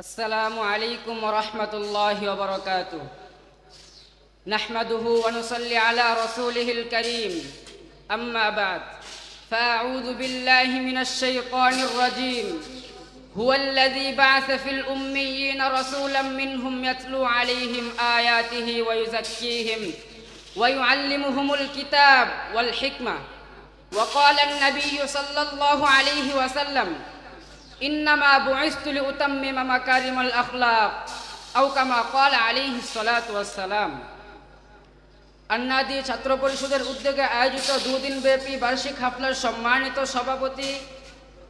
अस्सलामु अलैकुम वरहमतुल्लाहि वबरकातुह। नहमदुहु व नुसल्ली अला रसूलिहिल करीम। अम्मा बाद फ़अऊज़ु बिल्लाहि मिनश शैतानिर रजीम। हुवल्लज़ी बअस फ़िल उम्मिय्यीन रसूलन मिनहुम यत्लू अलैहिम आयातिहि व युज़क्कीहिम व युअल्लिमुहुमुल किताब वल हिक्मा व क़ाला अन्नबिय्यु सल्लल्लाहु अलैहि वसल्लम इन्नमा बुइस्तु लिउतम्मिम मकारिमल अखलाक औ कामा क़ाल आलैहिस सलातु वस्सलाम। अन्नादी ছাত্র পরিষদের উদ্যোগে আয়োজিত দুদিনব্যাপী বার্ষিক হাফলার সম্মানিত সভাপতি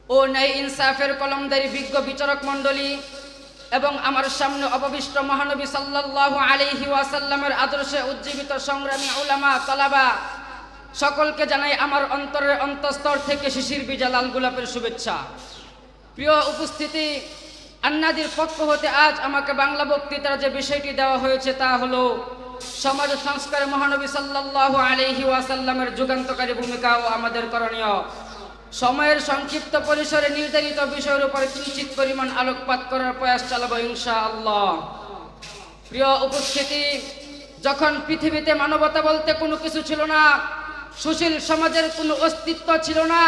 ও ন্যায় ইনসাফের কলমদারি বিজ্ঞ বিচারক মণ্ডলী এবং আমার সামনে অববিষ্ট মহানবী সাল্লাল্লাহু আলাইহি ওয়াসাল্লামের আদর্শে উজ্জীবিত সংগ্রামী উলামা তলাবা সকলকে জানাই আমার অন্তরের অন্তঃস্থল থেকে শিশির বীজা লাল গোলাপের শুভেচ্ছা। প্রিয় উপস্থিতি, আন্নাদির পক্ষ হতে আজ আমাকে বাংলা বক্তৃতার যে বিষয়টি দেওয়া হয়েছে তা হলো সমাজ সংস্কারে মহানবী সাল্লাল্লাহু আলাইহি ওয়াসাল্লামের যুগান্তকারী ভূমিকা ও আমাদের করণীয়। সময়ের সংক্ষিপ্ত পরিসরে নির্ধারিত বিষয়ের উপর কিঞ্চিত পরিমাণ আলোকপাত করার প্রয়াস চালাবো ইনশাআল্লাহ। প্রিয় উপস্থিতি, যখন পৃথিবীতে মানবতা বলতে কোনো কিছু ছিল না, সুশীল সমাজের কোনো অস্তিত্ব ছিল না,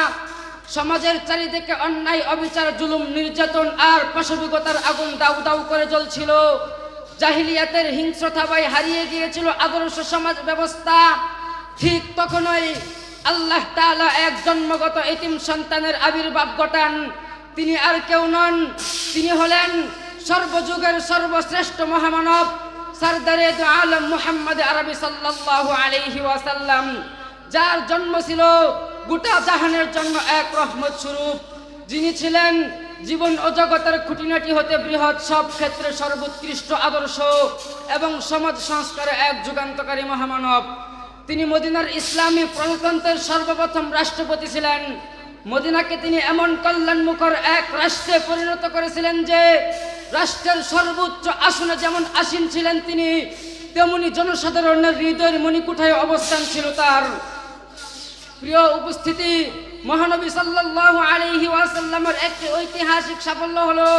সমাজের চারিদিকে অন্যায়, অবিচার, জুলুম, নির্যাতন আর পাশবিকতার আগুন দাউ দাউ করে জ্বলছিল, জাহিলিয়াতের হিংস্রতায় হারিয়ে গিয়েছিল আদর্শ সমাজ ব্যবস্থা, ঠিক তখনই আল্লাহ তাআলা এক জন্মগত এতিম সন্তানের আবির্ভাব ঘটান। তিনি আর কেউ নন, তিনি হলেন সর্বযুগের সর্বশ্রেষ্ঠ মহামানব সরদারে দু আলম মুহাম্মদ আরবি সাল্লাল্লাহু আলাইহি ওয়াসাল্লাম, যার জন্ম ছিল গোটা জাহানের জন্য এক রহমত স্বরূপ, যিনি ছিলেন জীবন ও জগতের খুঁটিনাটি হতে বৃহৎ, সব ক্ষেত্রে সর্বোৎকৃষ্ট আদর্শ এবং সমাজ সংস্কারে এক যুগান্তকারী মহামানব। তিনি মদিনার ইসলামী প্রজাতন্ত্রের সর্বপ্রথম রাষ্ট্রপতি ছিলেন। মদিনাকে তিনি এমন কল্যাণমুখর এক রাষ্ট্রে পরিণত করেছিলেন যে রাষ্ট্রের সর্বোচ্চ আসনে যেমন আসীন ছিলেন তিনি, তেমনি জনসাধারণের হৃদয়ের মণিকুঠায় অবস্থান ছিল তার। প্রিয় উপস্থিতি, মহানবী সাল্লাল্লাহু আলাইহি ওয়াসাল্লামের একটি ঐতিহাসিক সাফল্য হলো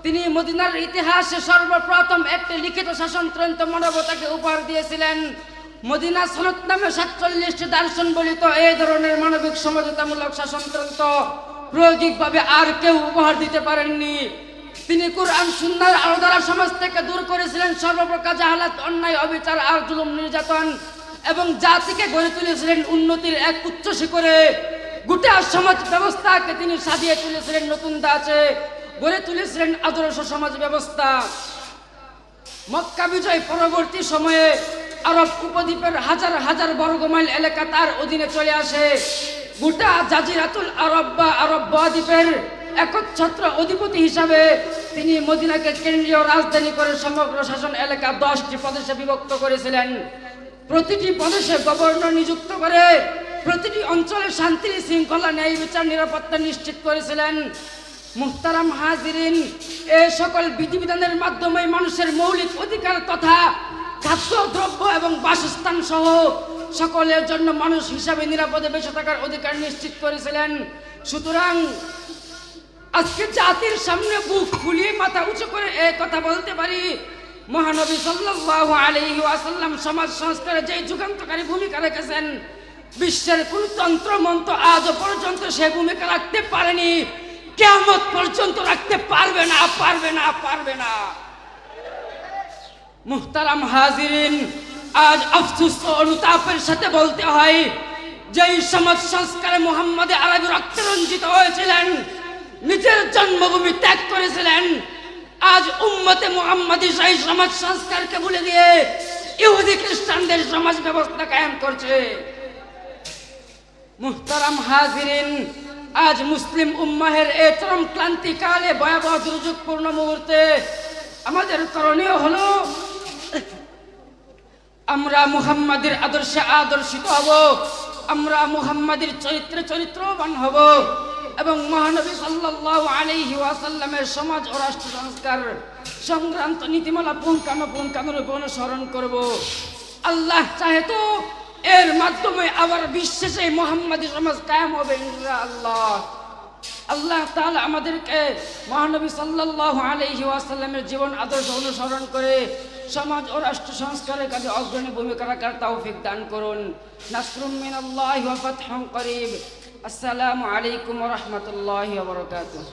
তিনি মদিনার ইতিহাসে সর্বপ্রথম একটি লিখিত শাসনতন্ত্র মানবতাকে উপহার দিয়েছিলেন। মদিনা সনদ নামে ৪৭টি দার্শন বলিত এই ধরনের মানবিক সমঝোতামূলক শাসনতন্ত্র প্রায়োগিকভাবে আর কেউ উপহার দিতে পারেননি। তিনি কুরআন সুন্নাহর আলো দ্বারা সমাজ থেকে দূর করেছিলেন সর্বপ্রকার জাহালাত, অন্যায়, অবিচার আর জুলুম, নির্যাতন এবং জাতিকে গড়ে তুলেছিলেন উন্নতির এক উচ্চ শিখরে। গোটা সমাজ ব্যবস্থাকে তিনি সাজিয়ে তুলেছিলেন নতুন ধাঁচে, গড়ে তুলেছিলেন আদর্শ সমাজ ব্যবস্থা। মক্কা বিজয় পরবর্তী সময়ে আরব উপদ্বীপের হাজার হাজার বর্গমাইল এলাকা তার অধীনে চলে আসে। গোটা জাজিরাতুল আরব বা আরব বদ্বীপের একচ্ছত্র অধিপতি হিসাবে তিনি মদিনাকে কেন্দ্রীয় রাজধানী করে সমগ্র শাসন এলাকা 10টি প্রদেশে বিভক্ত করেছিলেন। প্রতিটি প্রদেশে গভর্নর নিযুক্ত করে প্রতিটি অঞ্চলে শান্তি শৃঙ্খলা, ন্যায় বিচার, নিরাপত্তা নিশ্চিত করেছিলেন। মুহতারাম হাজিরিন, এই সকল বিধিবিধানের মাধ্যমে মানুষের মৌলিক অধিকার তথা খাদ্য, দ্রব্য এবং বাসস্থান সহ সকলের জন্য মানুষ হিসাবে নিরাপদে বেঁচে থাকার অধিকার নিশ্চিত করেছিলেন। সুতরাং আজকে জাতির সামনে বুক ফুলিয়ে মাথা উঁচু করে এই কথা বলতে পারি, মহানবী সাল্লাল্লাহু আলাইহি ওয়াসাল্লাম সমাজ সংস্কারে যে যুগান্তকারী ভূমিকা রেখেছেন, বিশ্বের কোন তন্ত্র মন্ত্র আজও পর্যন্ত সে ভূমিকা রাখতে পারেনি, কিয়ামত পর্যন্ত রাখতে পারবে না, পারবে না, পারবে না। মুহতারাম হাজিরিন, আজ আফসোস ও অনুতাপের সাথে বলতে হয়, যেই সমাজ সংস্কারে মুহাম্মদ আরবি রক্তে রঞ্জিত হয়েছিলেন, নিজের জন্মভূমি ত্যাগ করেছিলেন, আজ উম্মতে মুহাম্মাদি সেই সমাজ সংস্কারকে ভুলে গিয়ে ইহুদি খ্রিস্টানদের সমাজ ব্যবস্থা কায়েম করছে। মুহতারাম হাজিরিন, আজ মুসলিম উম্মাহের এই চরম ক্লান্তিকালে, ভয়াবহ দুর্যোগপূর্ণ মুহূর্তে আমাদের করণীয় হলো আমরা মুহাম্মাদের আদর্শে আদর্শিত হব, আমরা মুহাম্মাদের চরিত্রে চরিত্রবান হব এবং মহানবী সাল্লাল্লাহু আলাইহি ওয়াসাল্লামের সমাজ ও রাষ্ট্র সংস্কার সংক্রান্ত নীতিমালা পুঙ্খানুপুঙ্খানুরূপে অনুসরণ করব। আল্লাহ চাহে তো এর মাধ্যমে আবার বিশ্বে সেই মুহাম্মাদি সমাজ কায়েম হবে ইনশাআল্লাহ। আল্লাহ তাআলা আমাদেরকে মহানবী সাল্লাল্লাহু আলাইহি ওয়াসাল্লামের জীবন আদর্শ অনুসরণ করে সমাজ ও রাষ্ট্র সংস্কারের কাজে অগ্রণী ভূমিকা রাখার তৌফিক দান করুন। নাসরুম মিনাল্লাহি ওয়া ফাতহুন করিব। আসসালামু আলাইকুম ওয়া রাহমাতুল্লাহি ওয়া বারাকাতুহু।